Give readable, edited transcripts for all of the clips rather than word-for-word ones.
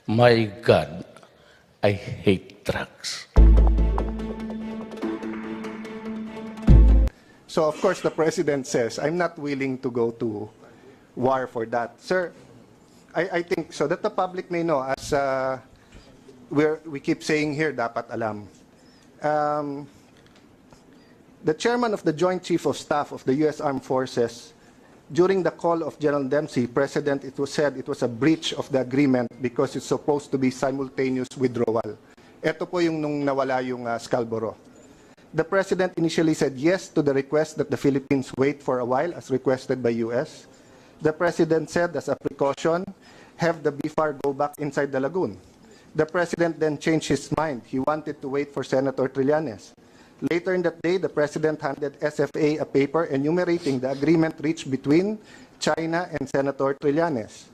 My God, I hate drugs. So, of course, the President says, I'm not willing to go to war for that. Sir, I think so that the public may know, as we keep saying here, dapat alam. The chairman of the Joint Chief of Staff of the U.S. Armed Forces, during the call of General Dempsey, President, it was said it was a breach of the agreement because it's supposed to be simultaneous withdrawal. Ito po yung nung nawala yung Scarborough. The President initially said yes to the request that the Philippines wait for a while as requested by U.S. The President said, as a precaution, have the BFAR go back inside the lagoon. The President then changed his mind. He wanted to wait for Senator Trillanes. Later in that day, the President handed SFA a paper enumerating the agreement reached between China and Senator Trillanes.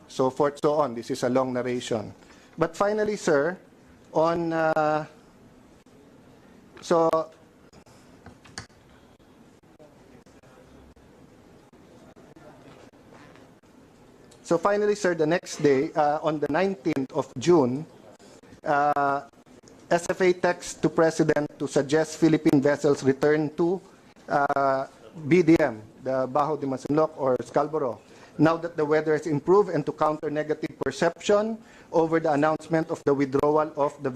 So forth, so on. This is a long narration. But finally, sir, on... So finally, sir, the next day, on the 19th of June, SFA text to President to suggest Philippine vessels return to BDM, the Bajo de Masinloc or Scarborough, now that the weather has improved, and to counter negative perception over the announcement of the withdrawal of the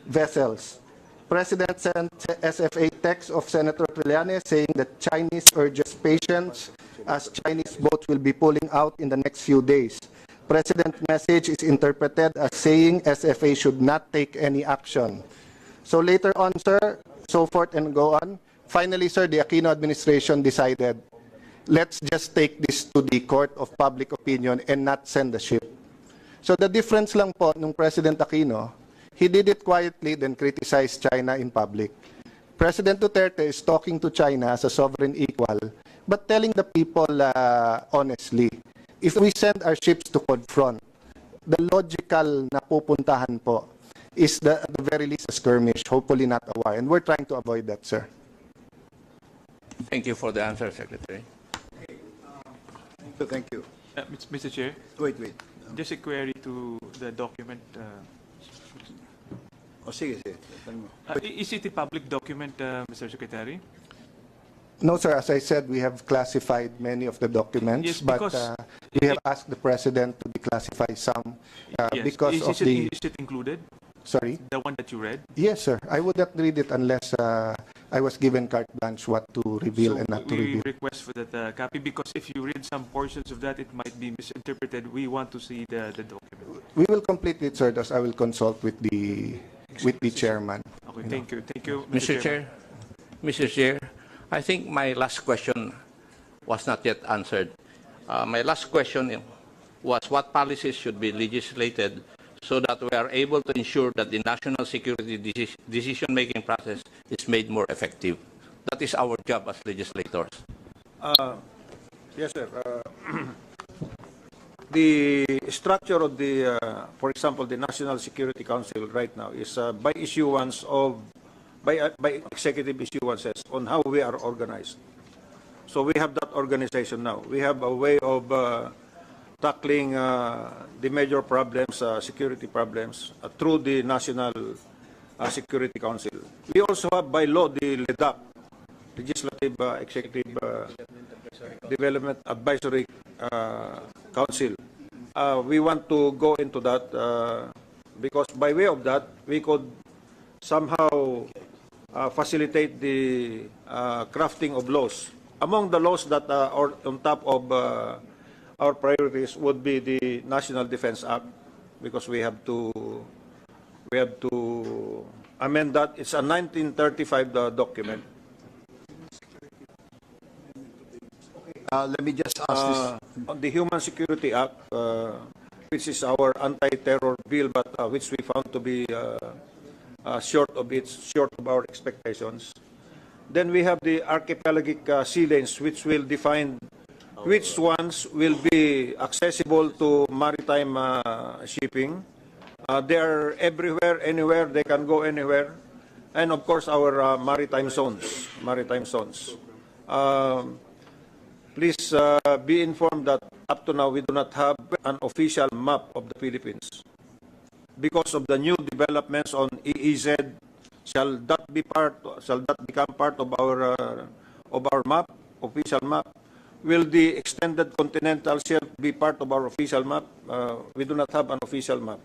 vessels. President sent SFA text of Senator Trillanes saying that Chinese urges patience as Chinese boats will be pulling out in the next few days. President's message is interpreted as saying SFA should not take any action. So later on, sir, so forth and go on. Finally, sir, the Aquino administration decided, let's just take this to the court of public opinion and not send the ship. So the difference lang po nung President Aquino, he did it quietly, then criticized China in public. President Duterte is talking to China as a sovereign equal, but telling the people honestly, if we send our ships to confront, the logical na pupuntahan po is at the very least a skirmish, hopefully not a war. And we're trying to avoid that, sir. Thank you for the answer, Secretary. Thank you. Mr. Chair, Wait. just a query to the document. Sige. Is it a public document, Mr. Secretary? No, sir. As I said, we have classified many of the documents, Yes, but because we have asked the President to declassify some Yes. because is it included? Sorry? The one that you read? Yes, sir. I would not read it unless I was given carte blanche what to reveal and not to we reveal. request for that copy, because if you read some portions of that, it might be misinterpreted. We want to see the document. We will complete it, sir. Thus, I will consult with the chairman. Okay, thank you, Mr. Chair, Mr. Chair, I think my last question was not yet answered. My last question was what policies should be legislated so that we are able to ensure that the national security decision-making process is made more effective. That is our job as legislators. Yes, sir. The structure of the, for example, the National Security Council right now is by executive issuances on how we are organized. So we have that organization now. We have a way of tackling the major problems, security problems, through the National Security Council. We also have by law the LEDAC, Legislative Executive Development Advisory Council. We want to go into that because by way of that, we could somehow facilitate the crafting of laws. Among the laws that are on top of our priorities would be the National Defense Act, because we have to amend that. It's a 1935 document. Let me just ask this. On the Human Security Act, which is our anti-terror bill, but which we found to be short of our expectations. Then we have the archipelagic sea lanes, which will define which ones will be accessible to maritime shipping. They are everywhere, anywhere. They can go anywhere. And of course, our maritime zones. Please be informed that up to now, we do not have an official map of the Philippines. Because of the new developments on EEZ, shall that become part of our map, official map? Will the extended continental shelf be part of our official map? We do not have an official map.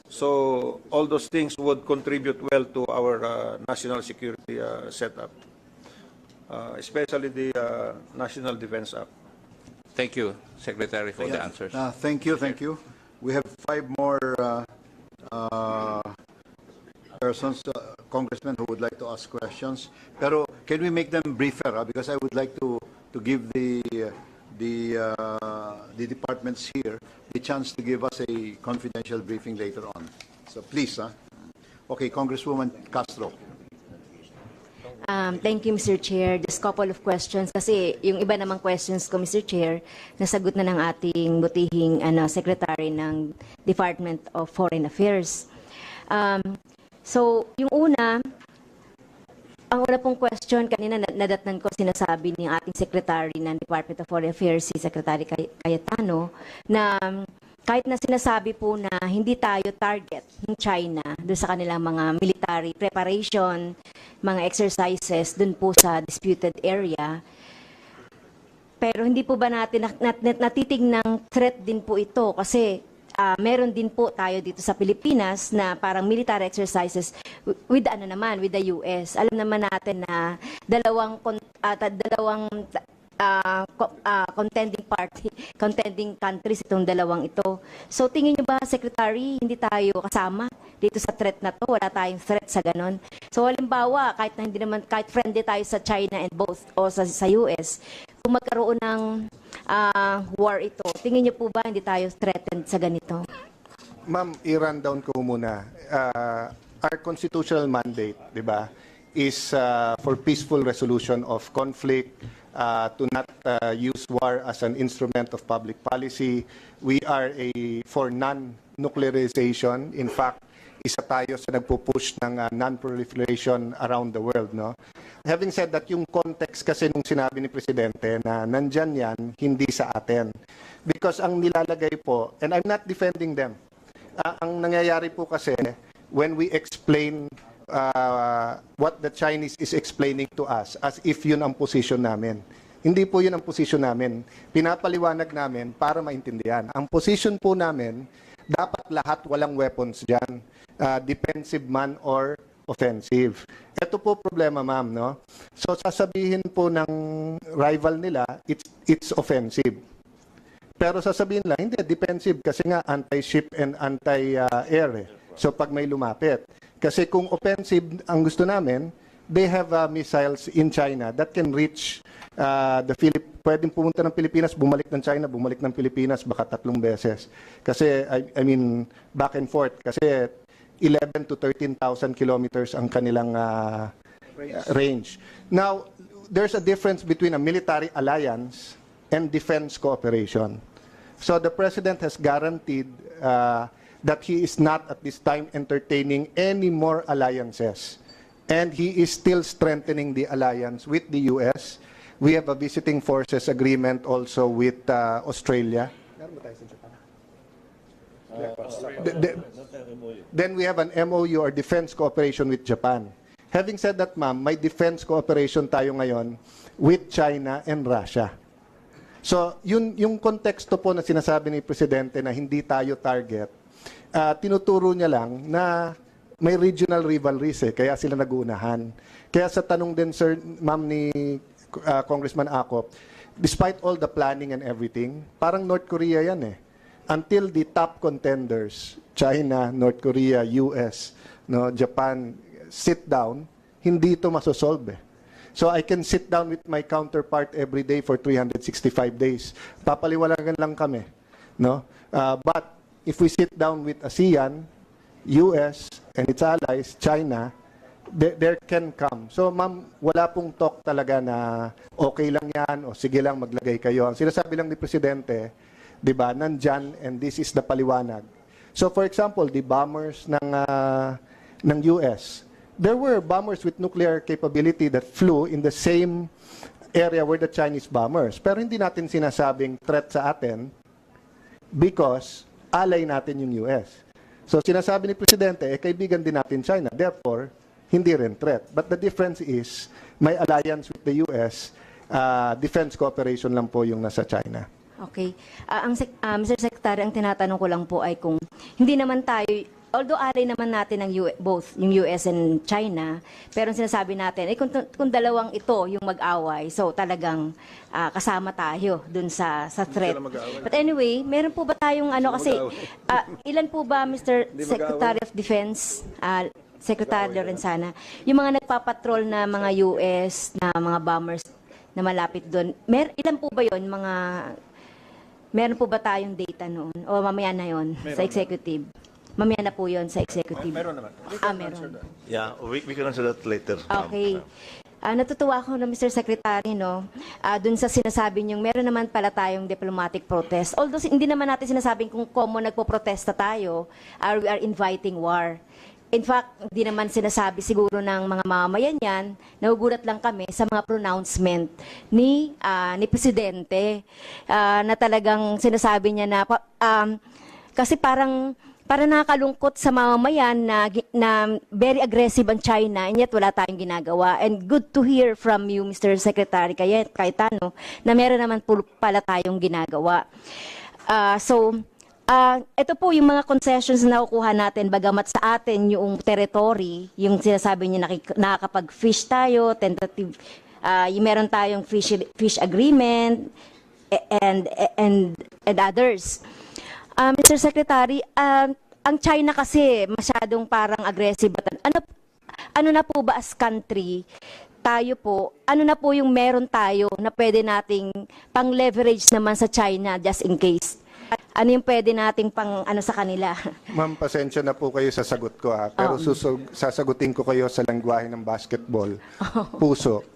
So all those things would contribute well to our national security setup, especially the National Defense Act. Thank you, Secretary, for the answers. Thank you, thank you. We have 5 more persons, congressmen, who would like to ask questions. Pero can we make them briefer? Because I would like to give the departments here the chance to give us a confidential briefing later on. So please, okay, Congresswoman Castro. Thank you, Mr. Chair. Just couple of questions. Kasi yung iba namang questions ko, Mr. Chair, nasagot na ng ating butihing Secretary ng Department of Foreign Affairs. So, yung una, ang una pong question, kanina nadatnan ko sinasabi ng ating Secretary ng Department of Foreign Affairs, si Secretary Cayetano, na kahit na sinasabi po na hindi tayo target ng China doon sa kanilang mga military preparation, mga exercises doon po sa disputed area, pero hindi po ba natin natitingnang threat din po ito? Kasi meron din po tayo dito sa Pilipinas na parang military exercises with with the US. Alam naman natin na dalawang contending countries itong dalawang ito. So tingin niyo ba, Secretary, hindi tayo kasama dito sa threat na to? Wala tayong threat sa ganon. So halimbawa, kahit friendly tayo sa China and both o sa US, kung magkaroon ng war ito, tingin niyo po ba hindi tayo threatened sa ganito? Ma'am, i-run down ko muna. Our constitutional mandate, di ba, is for peaceful resolution of conflict, to not use war as an instrument of public policy. We are for non-nuclearization. In fact, isa tayo sa nagpo-push ng non-proliferation around the world, no? Having said that, yung context kasi nung sinabi ni Presidente na nandyan yan, hindi sa atin. Because ang nilalagay po, and I'm not defending them, ang nangyayari po kasi, when we explain what the Chinese is explaining to us as if yun ang position namin. Hindi po yun ang position namin. Pinapaliwanag namin para maintindihan. Ang position po namin, dapat lahat walang weapons dyan. Defensive man or offensive. Ito po problema, ma'am, no? So sasabihin po ng rival nila, it's offensive. Pero sasabihin lang, hindi, defensive kasi nga anti-ship and anti-air. So pag may lumapit. Kasi kung offensive ang gusto namin, they have missiles in China that can reach the Philippines. Pwedeng pumunta ng Pilipinas, bumalik ng China, bumalik ng Pilipinas, baka 3 beses. Kasi, I mean, back and forth. Kasi 11 to 13,000 kilometers ang kanilang range. Now, there's a difference between a military alliance and defense cooperation. So the President has guaranteed that he is not at this time entertaining any more alliances. And he is still strengthening the alliance with the US. We have a visiting forces agreement also with Australia. Then we have an MOU or defense cooperation with Japan. Having said that, ma'am, may defense cooperation tayo ngayon with China and Russia. So, yung konteksto po na sinasabi ni Presidente na hindi tayo target, tinuturo niya lang na may regional rivalries kaya sila nag-uunahan. Kaya sa tanong din, sir, ma'am, ni Congressman Acop, despite all the planning and everything, parang North Korea yan Until the top contenders, China, North Korea, US, no, Japan, sit down, hindi ito masosolve So I can sit down with my counterpart every day for 365 days. Papaliwalagan lang kami, no? But if we sit down with ASEAN, US, and its allies, China, there can come. So ma'am, wala pong talk talaga na okay lang yan o sige lang maglagay kayo. Ang sinasabi lang ni Presidente, di ba, nandyan and this is the paliwanag. So for example, the bombers ng US, there were bombers with nuclear capability that flew in the same area where the Chinese bombers. Pero hindi natin sinasabing threat sa atin because alay natin yung US. So sinasabi ni Presidente, kaibigan din natin China. Therefore, hindi rin threat. But the difference is, may alliance with the US, defense cooperation lang po yung nasa China. Okay. Mr. Secretary, ang tinatanong ko lang po ay kung hindi naman tayo, although alay naman natin ang both yung US and China, pero ang sinasabi natin, kung dalawang ito yung mag-away, so talagang kasama tayo dun sa threat. But anyway, meron po ba tayong kasi, ilan po ba, Mr. Secretary of Defense, Secretary Lorenzana, yung mga nagpapatrol na mga US na mga bombers na malapit doon, ilan po ba yon meron po ba tayong data noon? O mamaya na yon sa executive? Mamaya na po yon sa executive. Meron naman. Meron. Yeah, we can answer that later. Okay. Natutuwa ako na Mr. Secretary, no, dun sa sinasabi niyong meron naman pala tayong diplomatic protest. Although hindi naman natin sinasabing kung common nagpo-protesta tayo, we are inviting war. In fact, hindi naman sinasabi siguro ng mga mamamayan yan, nagugulat lang kami sa mga pronouncement ni Presidente na talagang sinasabi niya na, kasi parang nakakalungkot sa mamamayan na very aggressive ang China and yet wala tayong ginagawa. And good to hear from you, Mr. Secretary Cayetano, na meron naman pala tayong ginagawa. Ito po yung mga concessions na nakukuha natin, bagamat sa atin yung territory, yung sinasabi niya nakakapag-fish tayo, tentative, yung meron tayong fish agreement, and others. Mr. Secretary, ang China kasi masyadong parang aggressive. Ano na po ba as country, tayo po, ano na po yung meron tayo na pwede nating pang-leverage naman sa China just in case? Ano yung pwede nating sa kanila? Ma'am, pasensya na po kayo sa sagot ko pero sasagutin ko kayo sa lengguwahe ng basketball. Puso.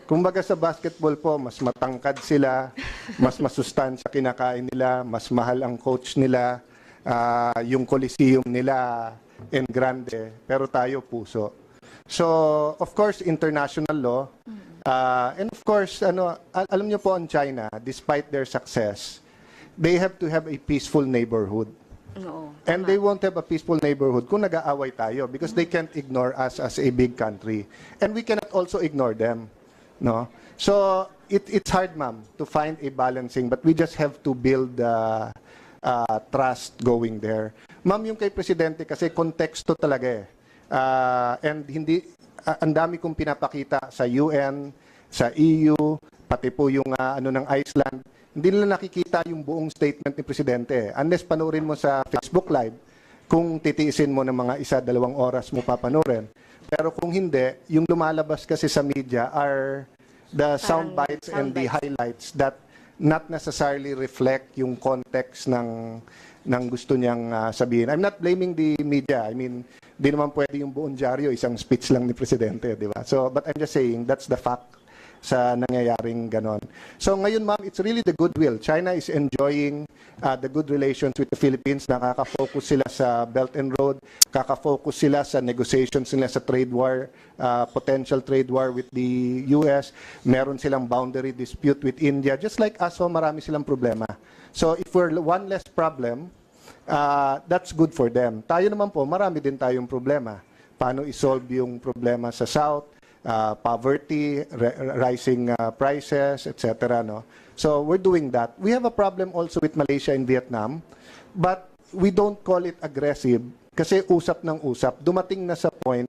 Kumbaga sa basketball po, mas matangkad sila, mas masustansya kinakain nila, mas mahal ang coach nila, yung coliseum nila en grande, pero tayo puso. So, of course, international law, and of course, alam niyo po ang China, despite their success, they have to have a peaceful neighborhood. No. And they won't have a peaceful neighborhood kung nag-aaway tayo because they can't ignore us as a big country. And we cannot also ignore them. No? So, it's hard, ma'am, to find a balancing, but we just have to build trust going there. Ma'am, yung kay Presidente kasi konteksto talaga and ang dami kong pinapakita sa UN, sa EU, pati po yung ng Iceland. Hindi nila nakikita yung buong statement ni Presidente. Unless panoorin mo sa Facebook Live, kung titiisin mo ng mga 1-2 oras mo papanoorin. Pero kung hindi, yung lumalabas kasi sa media are the sound bites and the highlights that not necessarily reflect yung context ng gusto niyang sabihin. I'm not blaming the media. I mean, di naman pwede yung buong dyaryo, isang speech lang ni Presidente, di ba? So, but I'm just saying, that's the fact sa nangyayaring ganon. So ngayon, ma'am, it's really the goodwill. China is enjoying the good relations with the Philippines. Nakaka-focus sila sa Belt and Road, kaka-focus sila sa negotiations nila sa trade war, potential trade war with the US. Meron silang boundary dispute with India. Just like us, so marami silang problema. So if we're one less problem, that's good for them. Tayo naman po, marami din tayong problema. Paano isolve yung problema sa South, poverty, rising prices, etc. No? So we're doing that. We have a problem also with Malaysia and Vietnam, but we don't call it aggressive kasi usap ng usap. Dumating na sa point,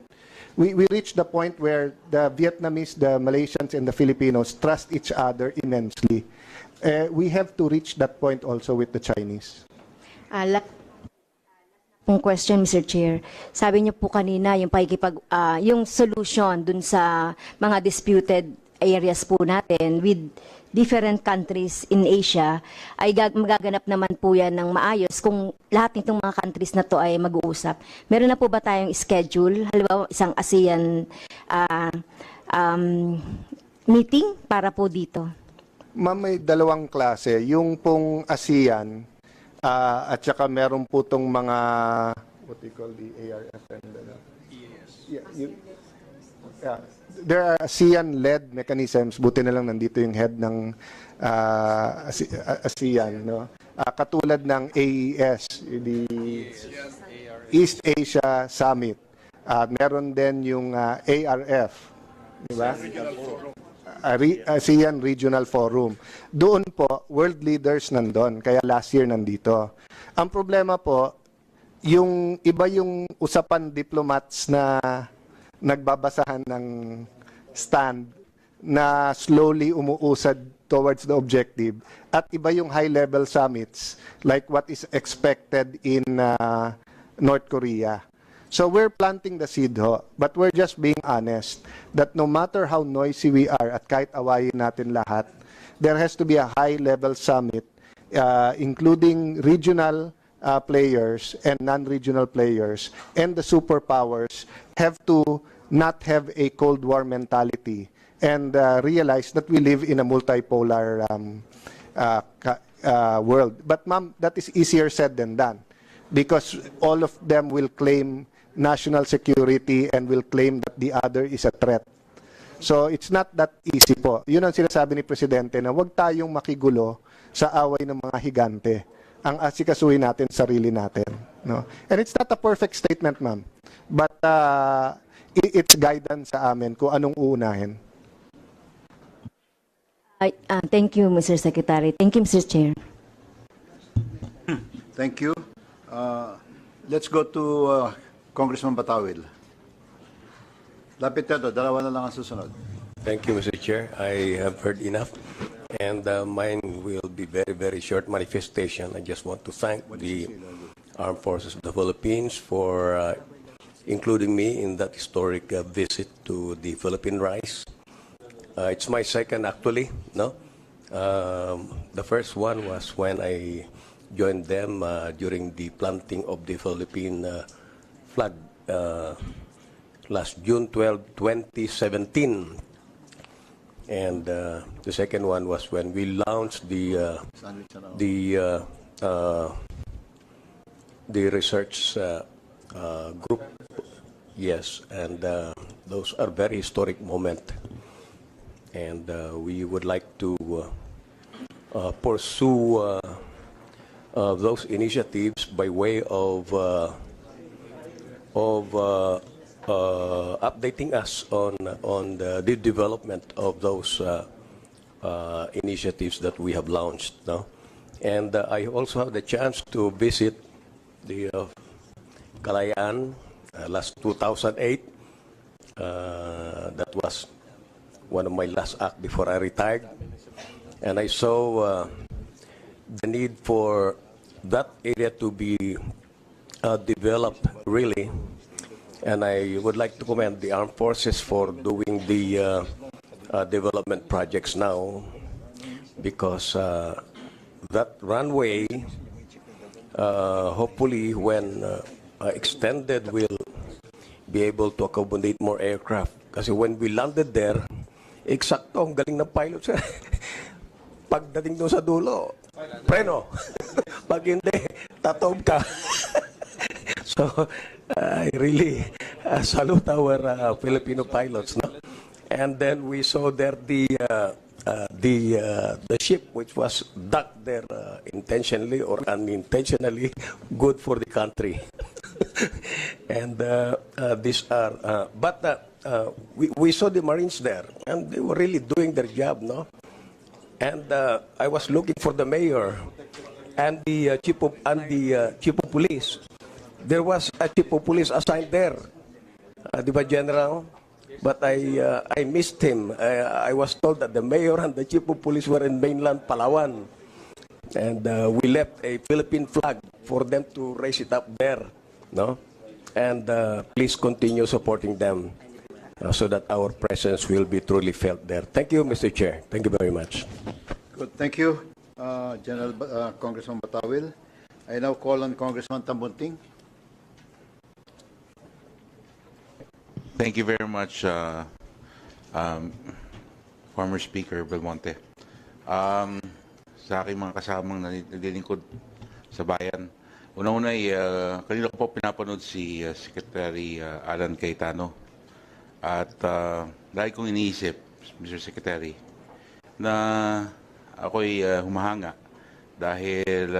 we reached the point where the Vietnamese, the Malaysians, and the Filipinos trust each other immensely. We have to reach that point also with the Chinese. Kung question, Mr. Chair, sabi niyo po kanina yung solution dun sa mga disputed areas po natin with different countries in Asia ay magaganap naman po yan ng maayos kung lahat nitong mga countries na to ay mag-uusap. Meron na po ba tayong schedule? Halimbawa, isang ASEAN meeting para po dito? Ma'am, may dalawang klase. Yung pong ASEAN, at saka meron po itong mga, what they call the ARF and there are ASEAN-led mechanisms. Buti na lang nandito yung head ng ASEAN. No? katulad ng AES, the East Asia Summit. Meron din yung ARF, di ba? ASEAN Regional Forum. Doon po, world leaders nandun, kaya last year nandito. Ang problema po, yung iba yung usapan diplomats na nagbabasahan ng stand na slowly umuusad towards the objective, at iba yung high-level summits like what is expected in North Korea. So we're planting the seed ho, but we're just being honest that no matter how noisy we are at kahit awayin natin lahat, there has to be a high-level summit including regional players and non-regional players, and the superpowers have to not have a Cold War mentality and realize that we live in a multipolar world. But ma'am, that is easier said than done because all of them will claim national security and will claim that the other is a threat. So it's not that easy po. Yun ang sinasabi ni Presidente na huwag tayong makigulo sa away ng mga higante. Ang asikasuhin natin, sarili natin. No? And it's not a perfect statement, ma'am. But it's guidance sa amin kung anong uunahin. Thank you, Mr. Secretary. Thank you, Mr. Chair. Thank you. Let's go to Congressman Batawil. Lapit na to, dalawa na lang ang susunod. Thank you, Mr. Chair. I have heard enough, and mine will be very, very short manifestation. I just want to thank the Armed Forces of the Philippines for including me in that historic visit to the Philippine Rise. It's my second, actually. No, the first one was when I joined them during the planting of the Philippine flag last June 12, 2017. And the second one was when we launched the research group. Yes, and those are very historic moment. And we would like to pursue those initiatives by way of updating us on the development of those initiatives that we have launched. No? And I also had the chance to visit the Calayan last 2008. That was one of my last acts before I retired. And I saw the need for that area to be developed really. And I would like to commend the Armed Forces for doing the development projects now, because that runway, hopefully when extended, will be able to accommodate more aircraft. Kasi when we landed there, eksakto, ang galing ng pilot, sir. Pagdating doon sa dulo, preno. Pag hindi, tatob ka. So, I really salute our Filipino pilots. No? And then we saw there the ship which was docked there intentionally or unintentionally, good for the country. And these are, we saw the Marines there, and they were really doing their job, no? And I was looking for the mayor and the chief of police. There was a chief of police assigned there, di ba, General? But I missed him. I was told that the mayor and the chief of police were in mainland Palawan. And we left a Philippine flag for them to raise it up there. No? And please continue supporting them so that our presence will be truly felt there. Thank you, Mr. Chair. Thank you very much. Good. Thank you, Congressman Batawil. I now call on Congressman Tambunting. Thank you very much, former Speaker Belmonte. Sa aking mga kasamang nalilingkod sa bayan, una-una kanina ko po pinapanood si Secretary Alan Cayetano. At dahil kong iniisip, Mr. Secretary, na ako'y humahanga dahil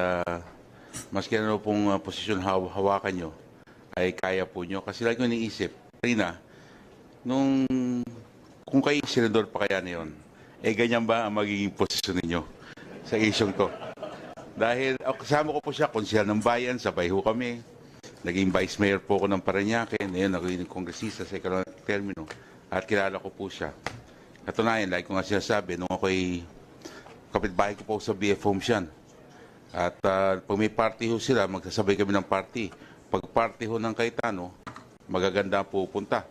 maski ano pong posisyon hawakan nyo, ay kaya po nyo. Kasi lagi ko iniisip, Rina, kung kayo senador pa kaya na yun, ganyan ba ang magiging posisyon ninyo sa isyong to? Dahil kasama ko po siya, konsehal ng bayan, sabay ho kami. Naging vice mayor po ako ng Parañaque, ngayon naging kongresista sa ikalawang termino, at kilala ko po siya. Katunayan, like ko nga sinasabi, nung ako'y kapitbahay ko po sa BF Homes yan. At pag may party ho sila, magsasabay kami ng party. Pag party ho ng Cayetano, magaganda ang pupunta.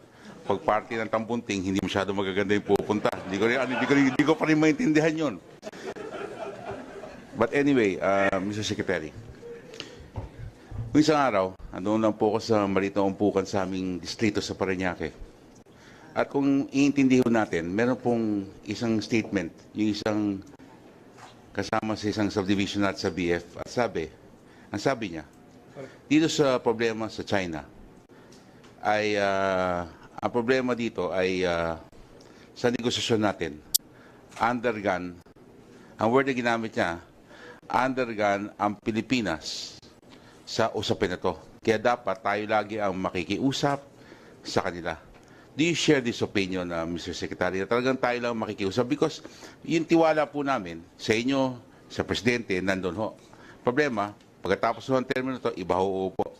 Pag party ng Tambunting, hindi masyado magaganda yung pupunta. Hindi ko pa rin maintindihan yun. But anyway, Mr. Secretary, kung isang araw, andun lang po ako sa maliit na umpukan sa aming distrito sa Parañaque. At kung iintindihin natin, meron pong isang statement, yung isang kasama sa isang subdivision at sa BF. At ang sabi niya, dito sa problema sa China, ay ang problema dito ay sa negosasyon natin, undergone, ang word na ginamit niya, undergone ang Pilipinas sa usapin na to. Kaya dapat tayo lagi ang makikiusap sa kanila. Do you share this opinion, Mr. Secretary, na talagang tayo lang makikiusap? Because yung tiwala po namin sa inyo, sa Presidente, nandun ho. Problema, pagkatapos ng termino to, iba ho po.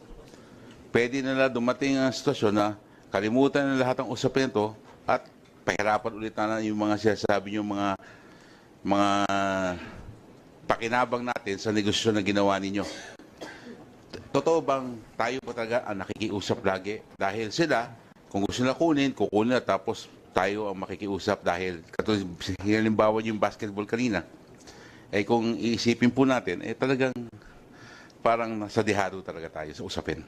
Pwede nila dumating ang sitwasyon na kalimutan na lahat ng usapin to at pahirapan ulit na yung mga sinasabi nyo, mga pakinabang natin sa negosyo na ginawa ninyo. Totoo bang tayo pa talaga ang nakikiusap lagi? Dahil sila, kung gusto nila kukunin na, tapos tayo ang makikiusap dahil katulad halimbawa yung basketball kanina. Kung iisipin po natin, talagang parang nasa dihado talaga tayo sa usapin.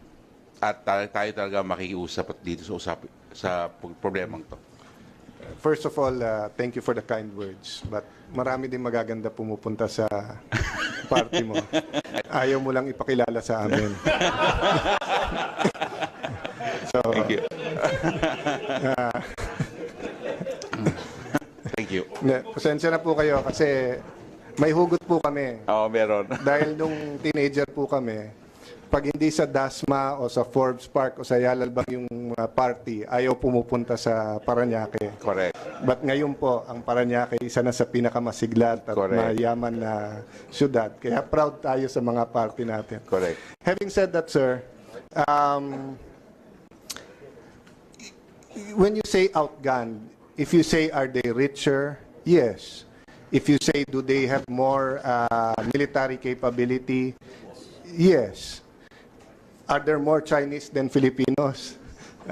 At tayo talaga makikiusap dito sa problemang to. First of all, thank you for the kind words. But marami din magaganda pumupunta sa party mo. Ayaw mo lang ipakilala sa amin. So, thank you. Thank you. Pasensya na po kayo kasi may hugot po kami. Oo, meron. Dahil nung teenager po kami, pag hindi sa Dasma o sa Forbes Park o sa Yalalbang yung party, ayaw pumupunta sa Parañaque. Correct. But ngayon po, ang Parañaque, isa na sa pinakamasiglat at mayaman na syudad. Kaya proud tayo sa mga party natin. Correct. Having said that, sir, when you say outgunned, if you say are they richer, yes. If you say do they have more military capability, yes. Are there more Chinese than Filipinos? 10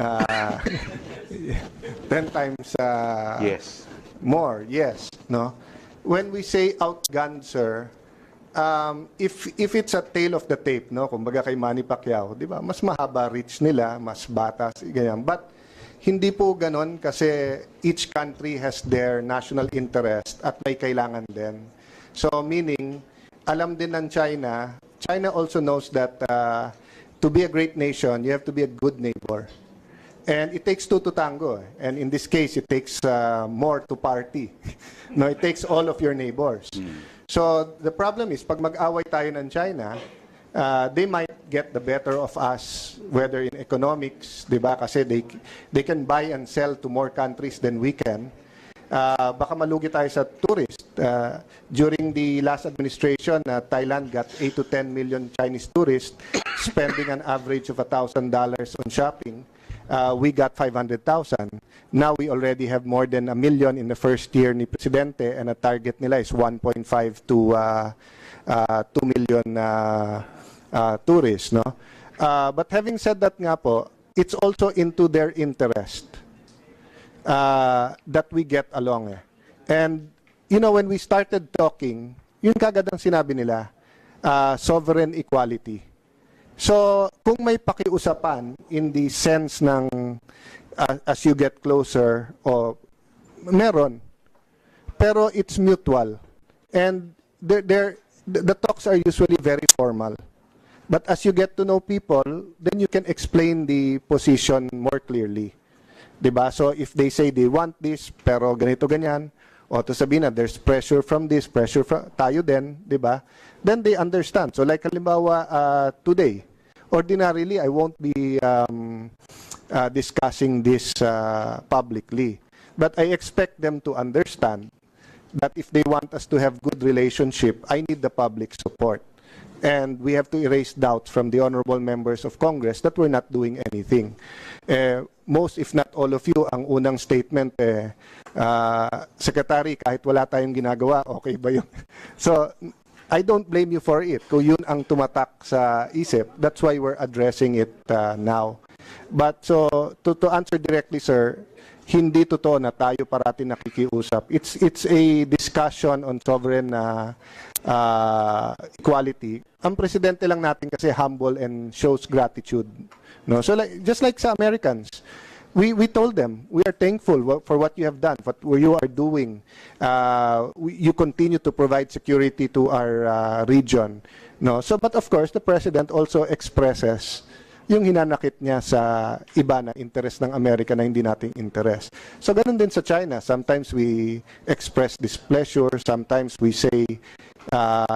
times yes. More, yes. No? When we say outgunned, sir, if it's a tale of the tape, no, kumbaga kay Manny Pacquiao, di ba? Mas mahaba reach nila, mas batas, ganyan. But hindi po ganon kasi each country has their national interest at may kailangan din. So meaning, alam din ng China also knows that to be a great nation, you have to be a good neighbor. And it takes two to tango. And in this case, it takes more to party. No, it takes all of your neighbors. So the problem is, pag mag-away tayo ng China, they might get the better of us, whether in economics, di ba? Kasi they can buy and sell to more countries than we can. Baka malugi tayo sa tourist. During the last administration, Thailand got 8 to 10 million Chinese tourists spending an average of $1,000 on shopping. We got 500,000. Now we already have more than 1 million in the first year ni Presidente, and a target nila is 1.5 to 2 million tourists. No? But having said that nga po, it's also into their interest that we get along. And, you know, when we started talking, yun kagad ang sinabi nila, sovereign equality. So, kung may pakiusapan in the sense ng as you get closer, meron. Pero it's mutual. And the talks are usually very formal. But as you get to know people, then you can explain the position more clearly. Diba? So if they say they want this, pero ganito ganyan, O to sabihin na there's pressure from this, pressure from tayo din, di ba? Then they understand. So like halimbawa today, ordinarily I won't be discussing this publicly. But I expect them to understand that if they want us to have good relationship, I need the public support. And we have to erase doubts from the honorable members of Congress that we're not doing anything. Most, if not all of you, ang unang statement, Secretary, kahit wala tayong ginagawa, okay ba yun? So, I don't blame you for it. Kung yun ang tumatak sa isip, that's why we're addressing it now. But so, to answer directly, sir, hindi totoo na tayo parati nakikiusap. It's a discussion on sovereign equality. Ang presidente lang natin kasi humble and shows gratitude. No? So just like sa Americans, we told them, we are thankful for what you have done, what you are doing. You continue to provide security to our region. No? So, but of course, the president also expresses yung hinanakit niya sa iba na interest ng Amerika na hindi nating interest. So ganun din sa China. Sometimes we express displeasure, sometimes we say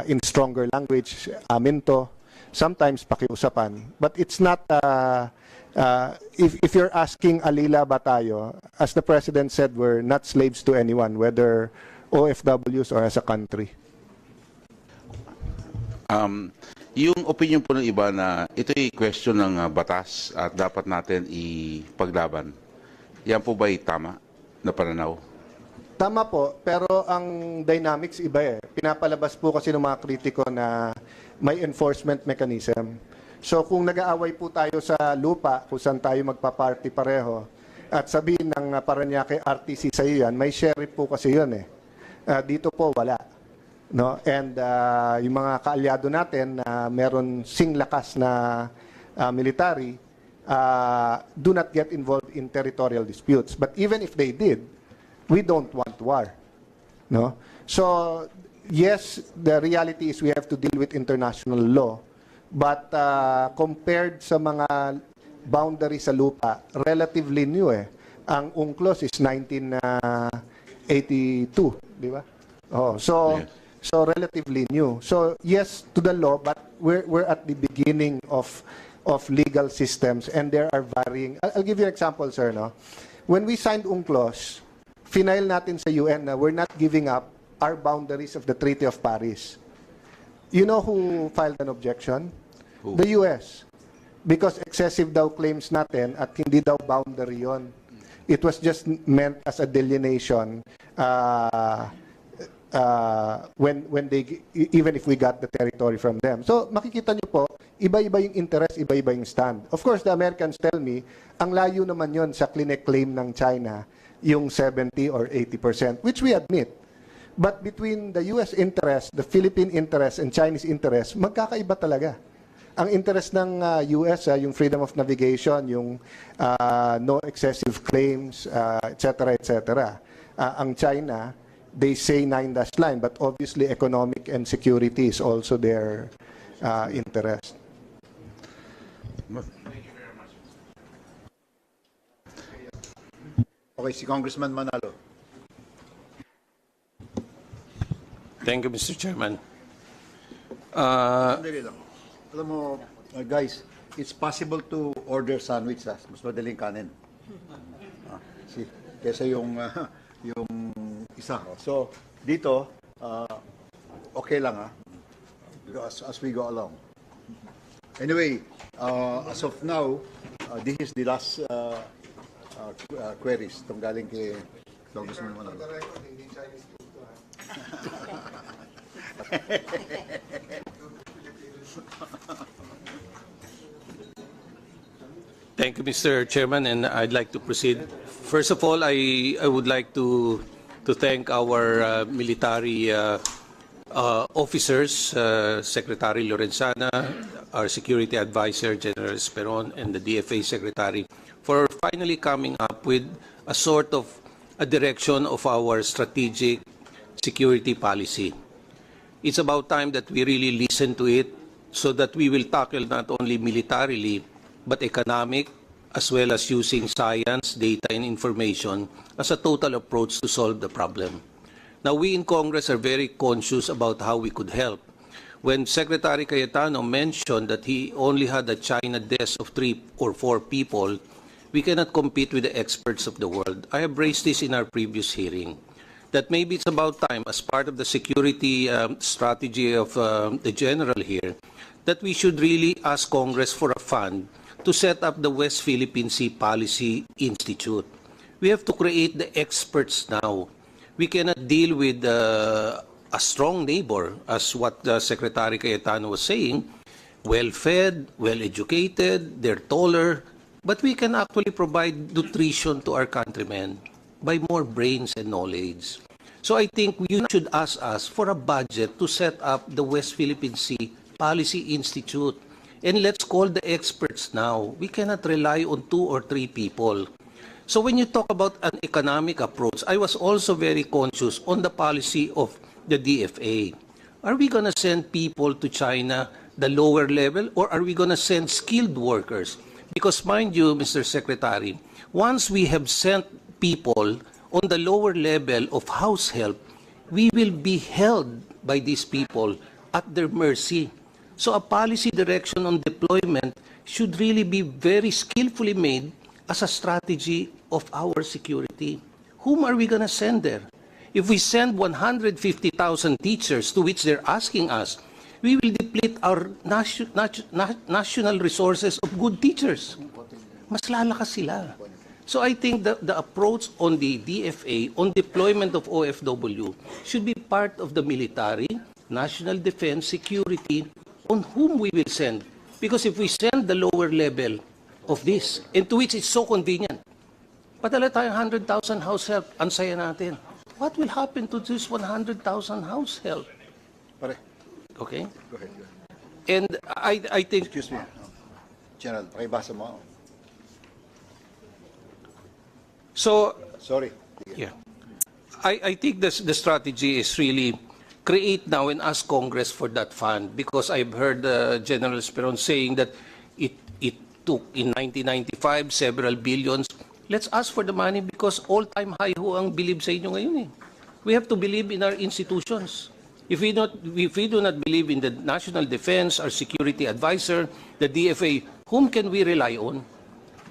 in stronger language, amin to, sometimes pakiusapan. But it's not, if you're asking alila ba tayo, as the President said, we're not slaves to anyone, whether OFWs or as a country. Yung opinion po ng iba na ito'y question ng batas at dapat natin ipaglaban, yan po ba'y tama na pananaw? Tama po, pero ang dynamics iba eh. Pinapalabas po kasi ng mga kritiko na may enforcement mechanism. So kung nag-aaway po tayo sa lupa, kung saan tayo magpa-party pareho, at sabihin ng Paranaque RTC sa iyo yan, may sheriff po kasi yun eh. Dito po wala. No? And yung mga kaalyado natin na meron singlakas na military do not get involved in territorial disputes. But even if they did, we don't want war. No? So, yes, the reality is we have to deal with international law. But compared sa mga boundaries sa lupa, relatively new eh. Ang UNCLOS is 1982, di ba? Oh, so... Yes. So relatively new. So yes to the law, but we're at the beginning of legal systems, and there are varying. I'll give you an example, sir. No, when we signed UNCLOS, final natin sa UN na we're not giving up our boundaries of the Treaty of Paris. You know who filed an objection? Who? The US, because excessive daw claims natin at hindi daw boundary yon. It was just meant as a delineation. When they, even if we got the territory from them. So makikita nyo po, iba-iba yung interest, iba-iba yung stand. Of course, the Americans tell me, ang layo naman yon sa claim ng China, yung 70 or 80%, which we admit. But between the US interest, the Philippine interest, and Chinese interest, magkakaiba talaga. Ang interest ng US, yung freedom of navigation, yung no excessive claims, etc., etc. Ang China, they say 9-dash line, but obviously economic and security is also their interest. Okay, si Congressman Manalo. Thank you, Mr. Chairman. Sandali lang. Alam mo, guys, it's possible to order sandwich, mas madaling kanin. Kesa yung isa. So, dito, okay lang as we go along. Anyway, as of now, this is the last queries itong galing kay Congressman Manalo. Thank you, Mr. Chairman, and I'd like to proceed. First of all, I would like to thank our military officers, Secretary Lorenzana, our Security Advisor, General Esperon, and the DFA Secretary, for finally coming up with a sort of a direction of our strategic security policy. It's about time that we really listen to it so that we will tackle not only militarily, but economic, as well as using science, data, and information as a total approach to solve the problem. Now, we in Congress are very conscious about how we could help. When Secretary Cayetano mentioned that he only had a China desk of 3 or 4 people, we cannot compete with the experts of the world. I have raised this in our previous hearing, that maybe it's about time, as part of the security strategy of the general here, that we should really ask Congress for a fund to set up the West Philippine Sea Policy Institute. We have to create the experts now. We cannot deal with a strong neighbor, as what Secretary Cayetano was saying, well-fed, well-educated, they're taller, but we can actually provide nutrition to our countrymen by more brains and knowledge. So I think you should ask us for a budget to set up the West Philippine Sea Policy Institute. And let's call the experts now. We cannot rely on 2 or 3 people. So when you talk about an economic approach, I was also very conscious on the policy of the DFA. Are we going to send people to China, the lower level, or are we going to send skilled workers? Because mind you, Mr. Secretary, once we have sent people on the lower level of house help, we will be held by these people at their mercy. So a policy direction on deployment should really be very skillfully made as a strategy of our security. Whom are we going to send there? If we send 150,000 teachers to which they're asking us, we will deplete our national resources of good teachers. Mas lalakas sila. So I think the approach on the DFA, on deployment of OFW, should be part of the military, national defense, security, on whom we will send. Because if we send the lower level of this, and to which it's so convenient, padala tayong 100,000 house help, ang saya natin. What will happen to this 100,000 house help? Pare. Okay? Go ahead. And I think... Excuse me. General, pakibasa mo. So, Sorry. yeah. I think the strategy is really create now and ask Congress for that fund, because I've heard General Esperon saying that it took in 1995 several billions. Let's ask for the money, because all-time high ho ang believe sa inyo ngayon eh. We have to believe in our institutions. If we do not believe in the national defense, our security advisor, the DFA, whom can we rely on?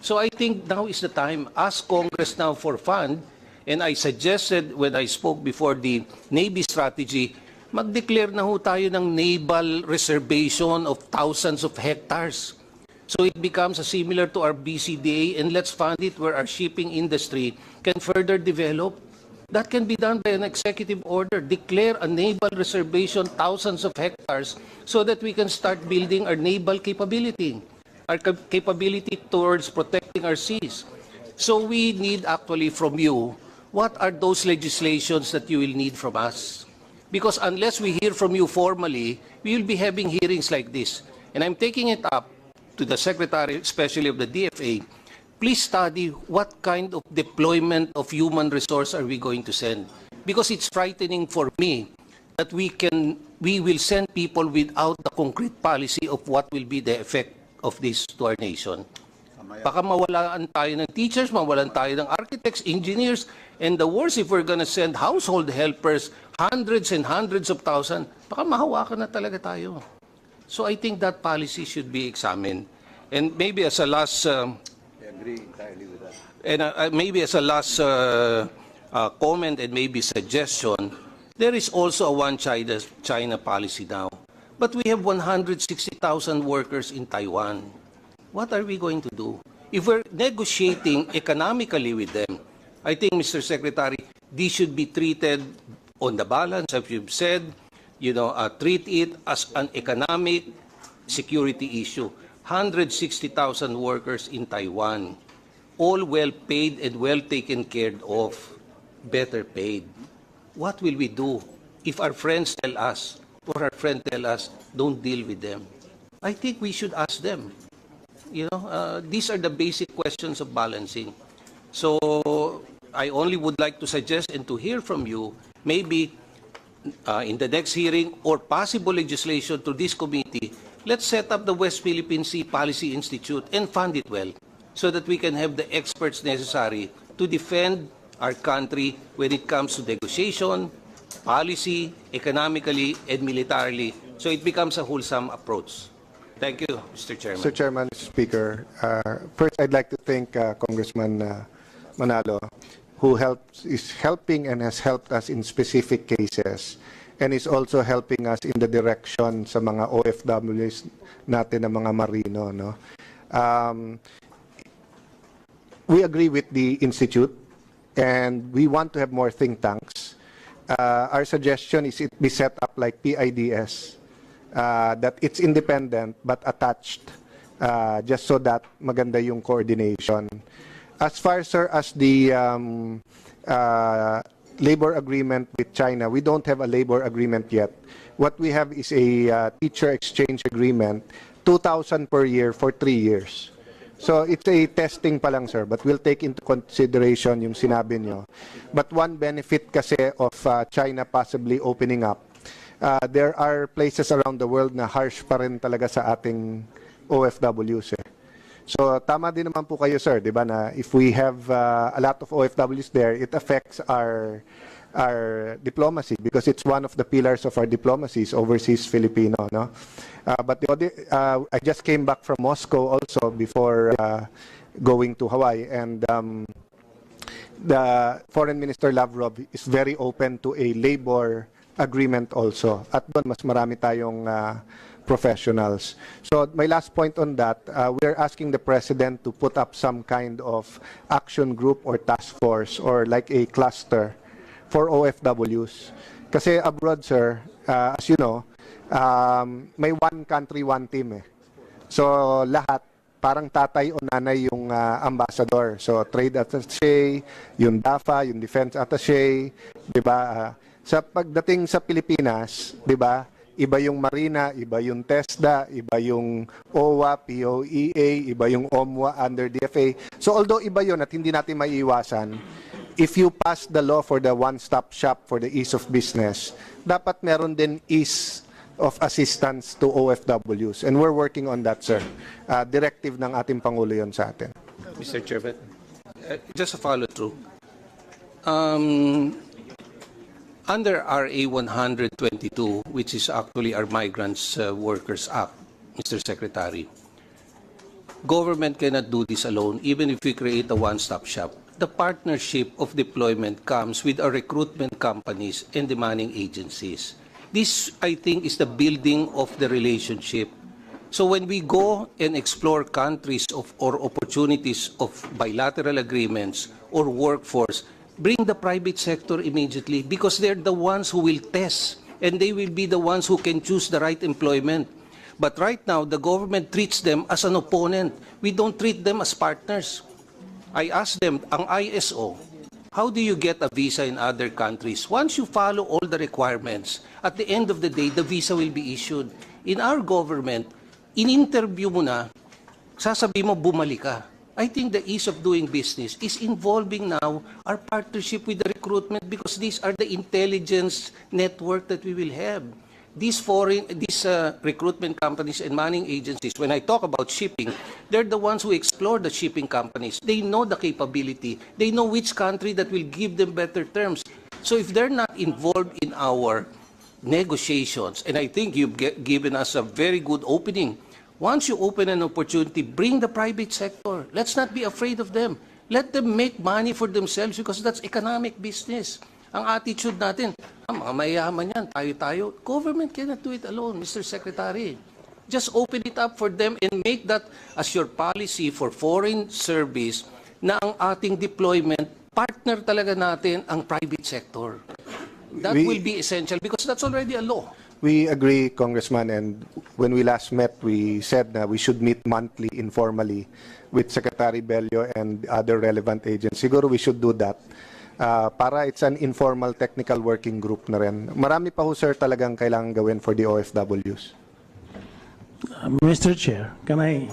So I think now is the time. Ask Congress now for fund. And I suggested when I spoke before the Navy strategy, mag-declare na ho tayo ng naval reservation of thousands of hectares. So it becomes similar to our BCDA, and let's fund it where our shipping industry can further develop. That can be done by an executive order. Declare a naval reservation, thousands of hectares, so that we can start building our naval capability, our capability towards protecting our seas. So we need actually from you, what are those legislations that you will need from us? Because unless we hear from you formally, we will be having hearings like this. And I'm taking it up to the Secretary, especially of the DFA, please study what kind of deployment of human resource are we going to send. Because it's frightening for me that we will send people without the concrete policy of what will be the effect of this to our nation. Baka mawalaan tayo ng teachers, mawalan tayo ng architects, engineers, and the worst, if we're gonna send household helpers, hundreds and hundreds of thousands, baka mahawakan na talaga tayo. So I think that policy should be examined. And maybe as a last... I agree entirely with that. And maybe as a last comment and maybe suggestion, there is also a one China policy now. But we have 160,000 workers in Taiwan. What are we going to do? If we're negotiating economically with them, I think, Mr. Secretary, these should be treated on the balance, as you've said, treat it as an economic security issue. 160,000 workers in Taiwan, all well paid and well taken care of, better paid. What will we do if our friends tell us, or our friend tell us, don't deal with them? I think we should ask them. These are the basic questions of balancing. So I only would like to suggest and to hear from you, maybe in the next hearing or possible legislation to this committee, let's set up the West Philippine Sea Policy Institute and fund it well so that we can have the experts necessary to defend our country when it comes to negotiation, policy, economically, and militarily. So it becomes a wholesome approach. Thank you, Mr. Chairman. Mr. Chairman, Mr. Speaker, first I'd like to thank Congressman Manalo, who is helping and has helped us in specific cases, and is also helping us in the direction sa mga OFWs natin na mga marino. No? We agree with the Institute, and we want to have more think tanks. Our suggestion is it be set up like PIDS, that it's independent but attached, just so that maganda yung coordination. As far, sir, as the labor agreement with China, we don't have a labor agreement yet. What we have is a teacher exchange agreement, 2,000 per year for 3 years. So it's a testing pa lang, sir, but we'll take into consideration yung sinabi nyo. But one benefit kasi of China possibly opening up, there are places around the world na harsh pa rin talaga sa ating OFWs. So tama din naman po kayo, sir, di ba, na if we have a lot of OFWs there, it affects our diplomacy, because it's one of the pillars of our diplomacy is overseas Filipino, no? But I just came back from Moscow also before going to Hawaii, and the Foreign Minister Lavrov is very open to a labor agreement also. At doon mas marami tayong professionals. So my last point on that, we're asking the President to put up some kind of action group or task force or like a cluster for OFWs. Kasi abroad, sir, as you know, may one country, one team eh. So lahat, parang tatay o nanay yung ambassador. So trade attaché, yung DAFA, yung defense attaché, di ba? Sa pagdating sa Pilipinas, di ba, iba yung Marina, iba yung TESDA, iba yung OWA, POEA, iba yung OMWA under DFA. So although iba yun at hindi natin maiiwasan, if you pass the law for the one-stop shop for the ease of business, dapat meron din ease of assistance to OFWs. And we're working on that, sir. Directive ng ating Pangulo yun sa atin. Mr. Chairman, just a follow-through. Under RA 122, which is actually our Migrants Workers Act, Mr. Secretary, government cannot do this alone, even if we create a one-stop shop. The partnership of deployment comes with our recruitment companies and demanding agencies. This, I think, is the building of the relationship. So when we go and explore countries or opportunities of bilateral agreements or workforce, bring the private sector immediately, because they're the ones who will test, and they will be the ones who can choose the right employment. But right now, the government treats them as an opponent. We don't treat them as partners. I asked them, ang ISO, how do you get a visa in other countries? Once you follow all the requirements, at the end of the day, the visa will be issued. In our government, in-interview mo na, sasabi mo, bumalik ka. I think the ease of doing business is involving now our partnership with the recruitment, because these are the intelligence network that we will have. These recruitment companies and manning agencies, when I talk about shipping, they're the ones who explore the shipping companies. They know the capability. They know which country that will give them better terms. So if they're not involved in our negotiations, and I think you've given us a very good opening, once you open an opportunity, bring the private sector. Let's not be afraid of them. Let them make money for themselves, because that's economic business. Ang attitude natin, mga mayaman yan, tayo-tayo. Government cannot do it alone, Mr. Secretary. Just open it up for them and make that as your policy for foreign service, na ang ating deployment, partner talaga natin ang private sector. That will be essential, because that's already a law. We agree, Congressman, and when we last met, we said that we should meet monthly, informally, with Secretary Bello and other relevant agents. Siguro we should do that. Para it's an informal technical working group na rin. Marami pa ho, sir, talagang kailangan gawin for the OFWs. Mr. Chair, can I...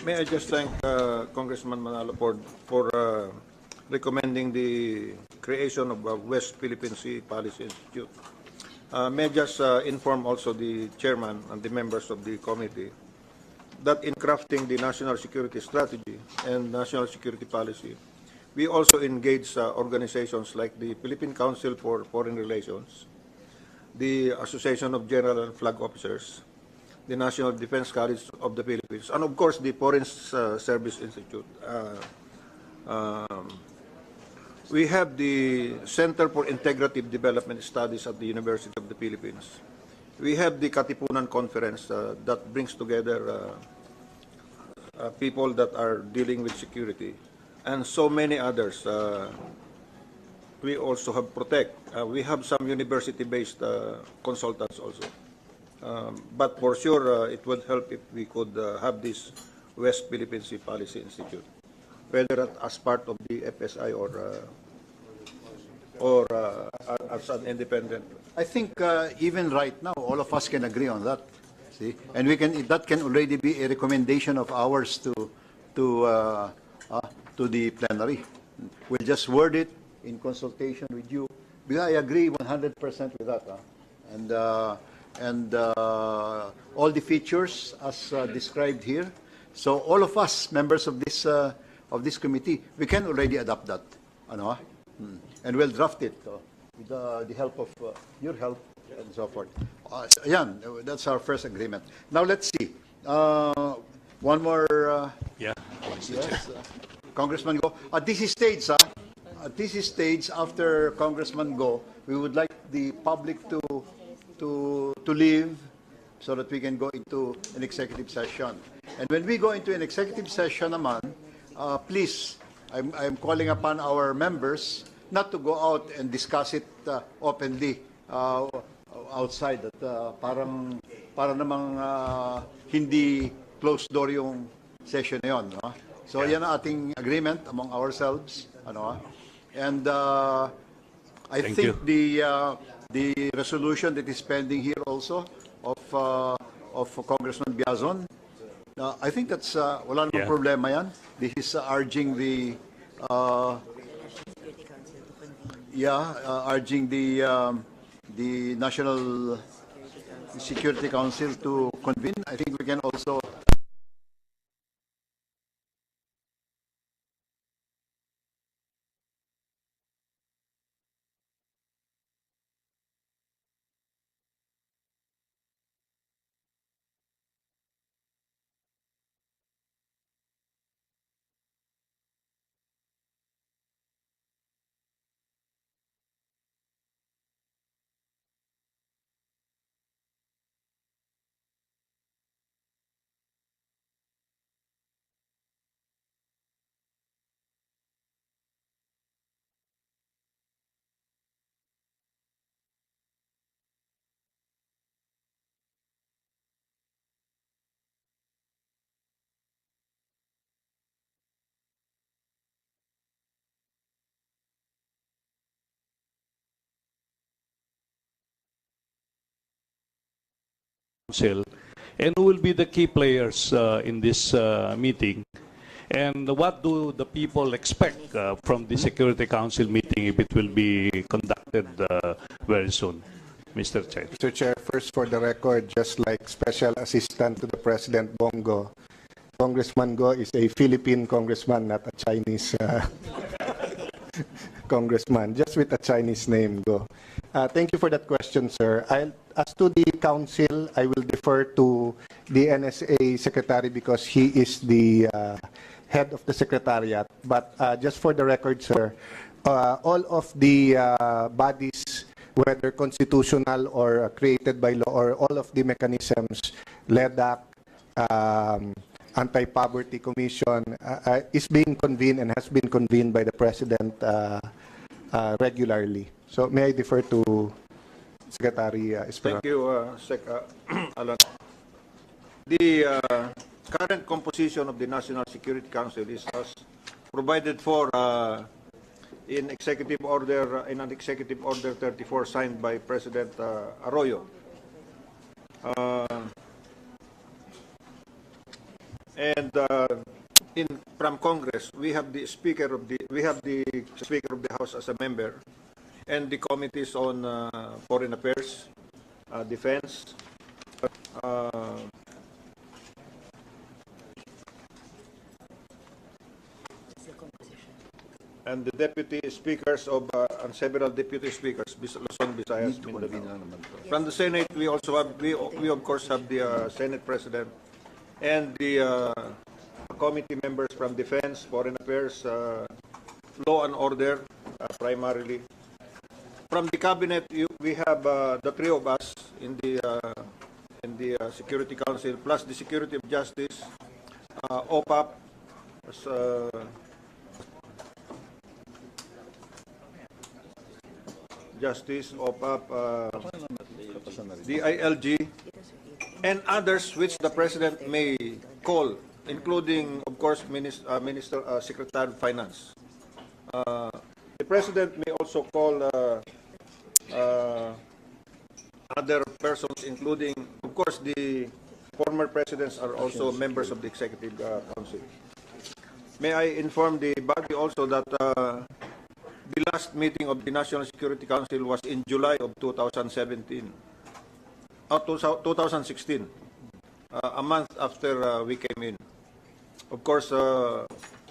May I just thank Congressman Manalo for recommending the creation of a West Philippine Sea Policy Institute. May I just inform also the chairman and the members of the committee that in crafting the national security strategy and national security policy, We also engage organizations like the Philippine Council for Foreign Relations, the Association of General and Flag Officers, the National Defense College of the Philippines, and of course the Foreign Service Institute. We have the Center for Integrative Development Studies at the University of the Philippines. We have the Katipunan Conference that brings together people that are dealing with security, and so many others. We also have Protect. We have some university-based consultants also. But for sure, it would help if we could have this West Philippine Sea Policy Institute, whether as part of the FSI or as an independent. I think even right now, all of us can agree on that. See, and we can that can already be a recommendation of ours to the plenary. We'll just word it in consultation with you. Because I agree 100% with that. And all the features as described here. So all of us, members of this committee, we can already adopt that. And we'll draft it with the help of your help and so forth. Yan, that's our first agreement. Now let's see. One more. Yes, Congressman Go. At this stage, after Congressman Go, we would like the public to leave so that we can go into an executive session. And when we go into an executive session naman, please, I'm calling upon our members not to go out and discuss it openly outside. At para namang hindi closed door yung session na yun. No? So yan ang ating agreement among ourselves. And I think the resolution that is pending here also of Congressman Biazon, I think that's wala namang problema yan. This is urging the National Security Council to convene. I think we can also Council, and who will be the key players in this meeting, and what do the people expect from the Security Council meeting if it will be conducted very soon? Mr. Chair. Mr. Chair, first for the record, just like Special Assistant to the President Bongo, Congressman Go is a Philippine congressman, not a Chinese congressman, just with a Chinese name, Go. Thank you for that question, sir. As to the council, I will defer to the NSA secretary because he is the head of the secretariat. But just for the record, sir, all of the bodies, whether constitutional or created by law, or all of the mechanisms, LEDAC, Anti-Poverty Commission, is being convened and has been convened by the President regularly. So may I defer to Secretary Esperanza? Thank you, Alan. The current composition of the National Security Council is as provided for in Executive Order, in an Executive Order 34 signed by President Arroyo. From Congress, we have the Speaker of the House as a member, and the committees on Foreign Affairs, Defense, and the deputy speakers of and several deputy speakers, Luzon, Visayas, Mindanao. From the Senate, we also have we of course have the Senate President and the committee members from Defense, Foreign Affairs, Law and Order, primarily. From the cabinet, we have the three of us in the Security Council, plus the Security of Justice, OPAP, Justice, OPAP, the ILG, and others which the President may call, including, of course, Secretary of Finance. The President may also call other persons, including, of course, the former presidents are also members of the Executive Council. May I inform the body also that the last meeting of the National Security Council was in July of 2016, a month after we came in. Of course,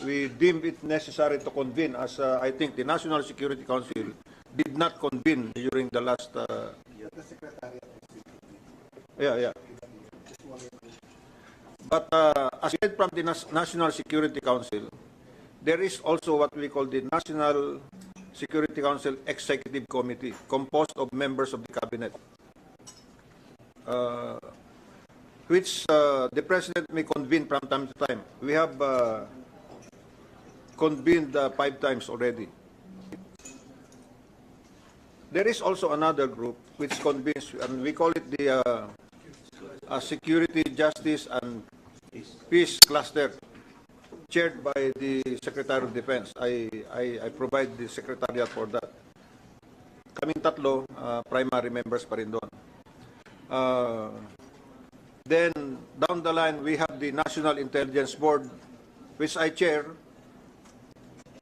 we deemed it necessary to convene, as I think the National Security Council did not convene during the last... But aside from the National Security Council, there is also what we call the National Security Council Executive Committee, composed of members of the Cabinet, which the President may convene from time to time. We have convened 5 times already. There is also another group which convenes, and we call it the Security, Justice, and Peace Cluster, chaired by the Secretary of Defense. I provide the secretariat for that. Kaming tatlo, primary members pa rin doon. Then, down the line, we have the National Intelligence Board, which I chair,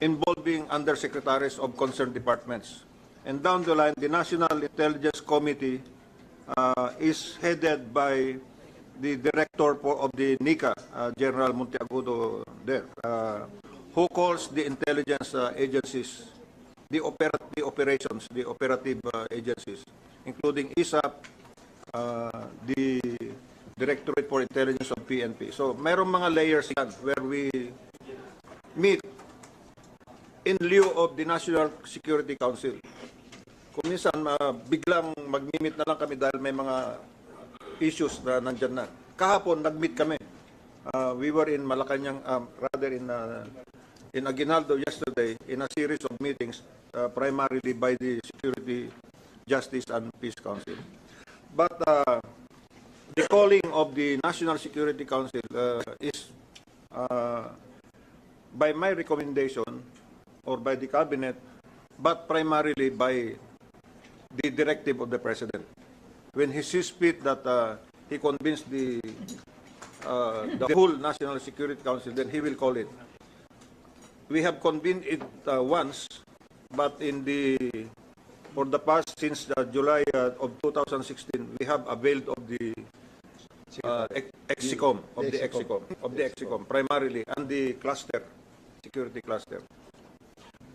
involving undersecretaries of concerned departments. And down the line, the National Intelligence Committee is headed by the director of the NICA, General Monteagudo there, who calls the intelligence agencies, the operations, the operative agencies, including ISAP, the Directorate for Intelligence of PNP. So, mayroong mga layers yan where we meet in lieu of the National Security Council. Kung minsan, biglang mag-meet na lang kami dahil may mga issues na nandyan na. Kahapon, nag-meet kami. We were in Malacanang, rather in Aguinaldo yesterday, in a series of meetings, primarily by the Security, Justice, and Peace Council. But the calling of the National Security Council is, by my recommendation, or by the Cabinet, but primarily by the directive of the President. When he sees fit that he convinced the whole National Security Council, then he will call it. We have convened it once, but for the past, since July of 2016, we have availed of the EXICOM, primarily, and the cluster, security cluster.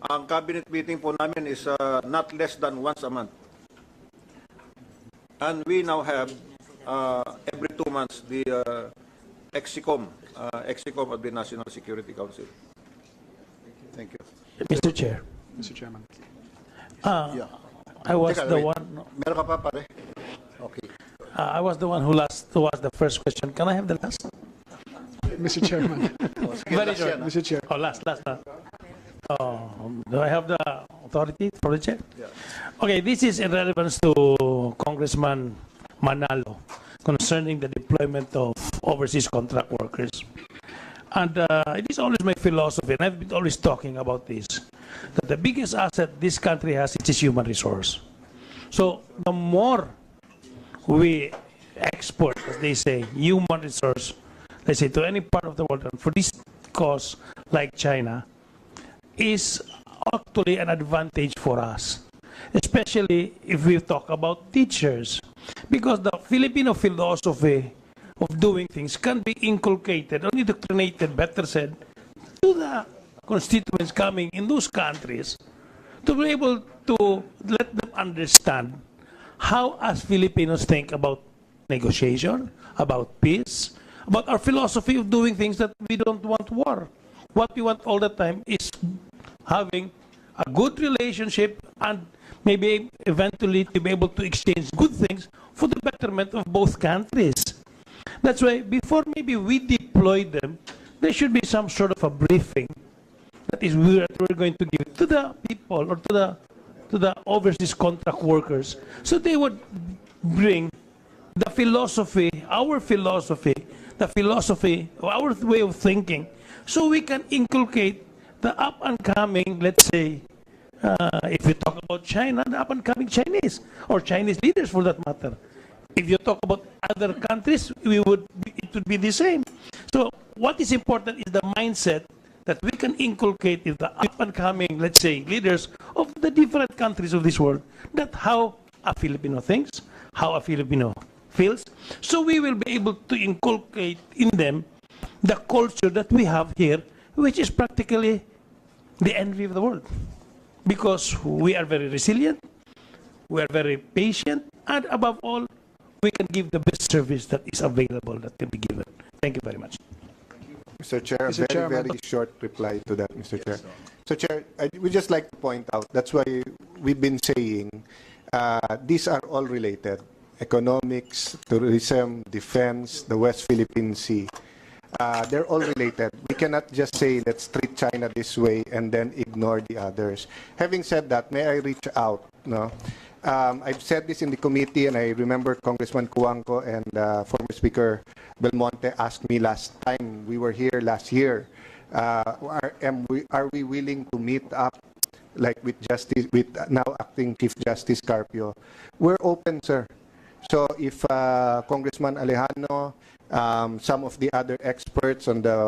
Ang cabinet meeting po namin is not less than once a month. And we now have, every 2 months, the EXICOM of the National Security Council. Thank you. Mr. Chair. Mr. Chairman. I was the one. Meron ka pa, pare? Okay. I was the one who asked the first question. Can I have the last? Mr. Chairman. Very short. Mr. Chair. Oh, last. Do I have the authority for the chair? Yeah. Okay, this is in relevance to Congressman Manalo concerning the deployment of overseas contract workers. And it is always my philosophy, and I've been always talking about this, that the biggest asset this country has is its human resource. So the more we export, as they say, human resource, let's say, to any part of the world, and for this cause, like China, is actually an advantage for us, especially if we talk about teachers, because the Filipino philosophy of doing things can be inculcated or indoctrinated, better said, to the constituents coming in those countries to be able to let them understand how us Filipinos think about negotiation, about peace, about our philosophy of doing things, that we don't want war. What we want all the time is having a good relationship and maybe eventually to be able to exchange good things for the betterment of both countries. That's why before maybe we deploy them, there should be some sort of a briefing that is we're going to give to the people or to the overseas contract workers, so they would bring the philosophy, our philosophy, the philosophy, our way of thinking, so we can inculcate the up-and-coming, let's say, if you talk about China, the up-and-coming Chinese, or Chinese leaders for that matter. If you talk about other countries, it would be the same. So what is important is the mindset that we can inculcate in the up-and-coming, let's say, leaders of the different countries of this world, that how a Filipino thinks, how a Filipino feels. So we will be able to inculcate in them the culture that we have here, which is practically the envy of the world. Because we are very resilient, we are very patient, and above all, we can give the best service that is available, that can be given. Thank you very much. Mr. Chair, a very short reply to that, Mr. Chair. So, Chair, I would just like to point out, that's why we've been saying these are all related. Economics, tourism, defense, the West Philippine Sea. They're all related. We cannot just say, let's treat China this way and then ignore the others. Having said that, may I reach out? No? I've said this in the committee, and I remember Congressman Cuangco and former Speaker Belmonte asked me last time we were here last year, are we willing to meet up like with now acting Chief Justice Carpio? We're open, sir. So if Congressman Alejandro, some of the other experts on the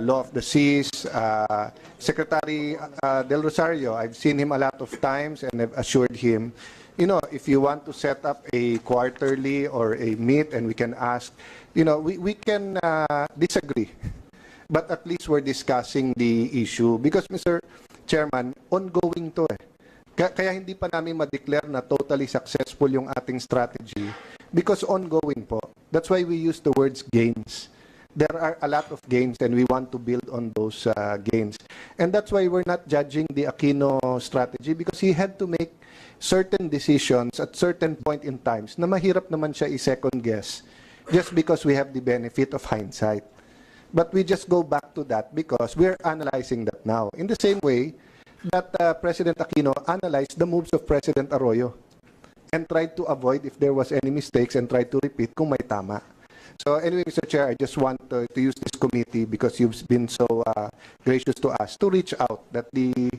law of the seas, Secretary Del Rosario, I've seen him a lot of times and I've assured him, you know, if you want to set up a quarterly or a meet and we can ask, you know, we can disagree, but at least we're discussing the issue because, Mr. Chairman, ongoing to eh. Kaya hindi pa namin ma-declare na totally successful yung ating strategy because ongoing po. That's why we use the words gains. There are a lot of gains and we want to build on those gains. And that's why we're not judging the Aquino strategy because he had to make certain decisions at certain point in times na mahirap naman siya i-second guess just because we have the benefit of hindsight. But we just go back to that because we're analyzing that now. In the same way that President Aquino analyzed the moves of President Arroyo and tried to avoid if there was any mistakes and tried to repeat kung may tama. So anyway, Mr. Chair, I just want to use this committee because you've been so gracious to us to reach out that the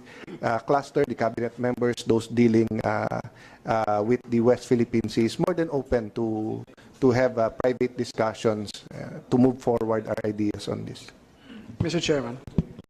cluster, the cabinet members, those dealing with the West Philippine Sea is more than open to have private discussions to move forward our ideas on this. Mr. Chairman.